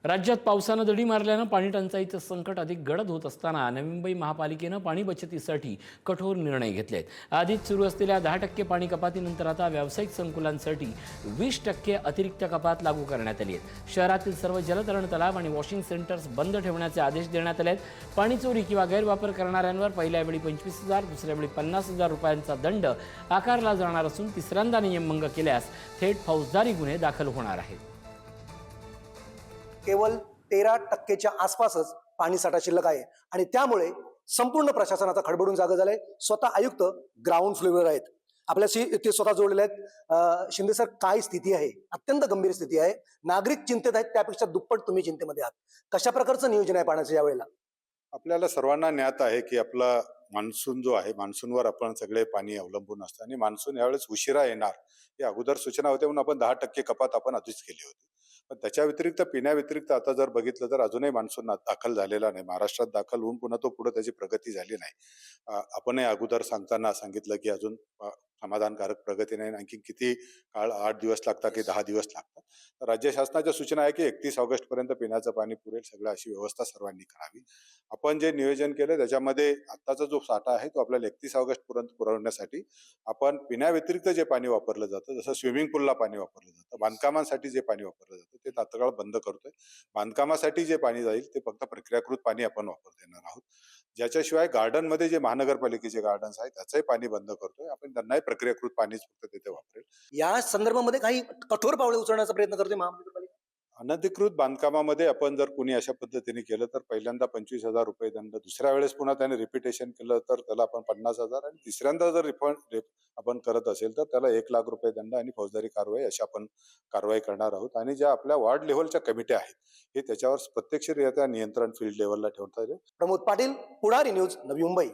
राज्यात पावसानं दडी मारल्यानं पाणी टंचाईचं संकट अधिक गडद होत असताना नवी मुंबई महापालिकेनं पाणी बचतीसाठी कठोर निर्णय घेतलेत। आधीच सुरू असलेल्या 10% पाणी कपातीनंतर आता व्यावसायिक संकुलांसाठी 20% अतिरिक्त कपात लागू करण्यात आली आहे। शहरातील सर्व जलतरण तलाव आणि वॉशिंग सेंटर्स बंद ठेवण्याचे आदेश देण्यात आले आहेत। पाणी चोरी किंवा गैरवापर करणाऱ्यांवर पहिल्या वेळी 25,000, दुसऱ्या वेळी 50,000 रुपयांचा दंड आकारला जाणार असून तिसऱ्यांदा नियमभंग केल्यास थेट फौजदारी गुन्हे दाखल होणार आहेत। केवळ 13% आसपासच पाणी साठा शिल्लक आहे आणि त्यामुळे संपूर्ण प्रशासनाचा खडबडून जागा झालाय। स्वतः आयुक्त ग्राउंड फ्लोअर आहेत, आपल्याशी ते स्वतः जोडलेले आहेत। शिंदे सर, काय स्थिती आहे? अत्यंत गंभीर स्थिती आहे, नागरिक चिंतेत आहेत, त्यापेक्षा दुप्पट तुम्ही चिंतेमध्ये आहात। कशा प्रकारचं नियोजन आहे पाण्याचं यावेळेला? आपल्याला सर्वांना ज्ञात आहे की आपला मान्सून जो आहे, मान्सूनवर आपण सगळे पाणी अवलंबून असतं आणि मान्सून यावेळेस उशिरा येणार ही अगोदर सूचना होते, म्हणून आपण 10% कपात आपण आधीच केली होती। पण त्याच्या व्यतिरिक्त, पिण्याव्यतिरिक्त आता जर बघितलं तर अजूनही मान्सून दाखल झालेला नाही। महाराष्ट्रात दाखल होऊन पुन्हा तो पुढे त्याची प्रगती झाली नाही। आपणही अगोदर सांगताना सांगितलं की अजून समाधानकारक प्रगती नाही, आणखी किती काळ, 8 दिवस लागतात की 10 दिवस लागतात। तर राज्य शासनाच्या सूचना आहे की 31 ऑगस्ट पर्यंत पिण्याचं पाणी पुरेल, सगळं अशी व्यवस्था सर्वांनी करावी। आपण जे नियोजन केलं त्याच्यामध्ये आत्ताचा जो साठा आहे तो आपल्याला 31 ऑगस्ट पर्यंत पुरवण्यासाठी आपण पिण्याव्यतिरिक्त जे पाणी वापरलं जातं, जसं स्विमिंग पूलला पाणी वापरलं जातं, बांधकामांसाठी जे पाणी वापरलं जातं ते तात्काळ बंद करतोय। बांधकामासाठी जे पाणी जाईल ते फक्त प्रक्रियाकृत पाणी आपण वापर देणार आहोत। ज्याच्याशिवाय गार्डन मध्ये जे महानगरपालिकेचे गार्डन्स आहेत त्याचंही पाणी बंद करतोय, आपण त्यांनाही प्रक्रियाकृत पाणीच फक्त तिथे वापरेल। या संदर्भामध्ये काही कठोर पावले उचलण्याचा प्रयत्न करते महापालिका? अनधिकृत बांधकामामध्ये आपण जर कोणी अशा पद्धतीने केलं तर पहिल्यांदा 25,000 रुपये दंड, दुसऱ्या वेळेस पुन्हा त्याने रिपिटेशन केलं तर त्याला आपण 50,000, आणि तिसऱ्यांदा जर आपण करत असेल तर त्याला 1,00,000 रुपये दंड आणि फौजदारी कारवाई अशी आपण कारवाई करणार आहोत। आणि ज्या आपल्या वार्ड लेव्हलच्या कमिट्या आहेत हे त्याच्यावर प्रत्यक्षरित्या नियंत्रण फील्ड लेव्हलला ठेवता येईल। प्रमोद पाटील, पुढारी न्यूज, नवी मुंबई।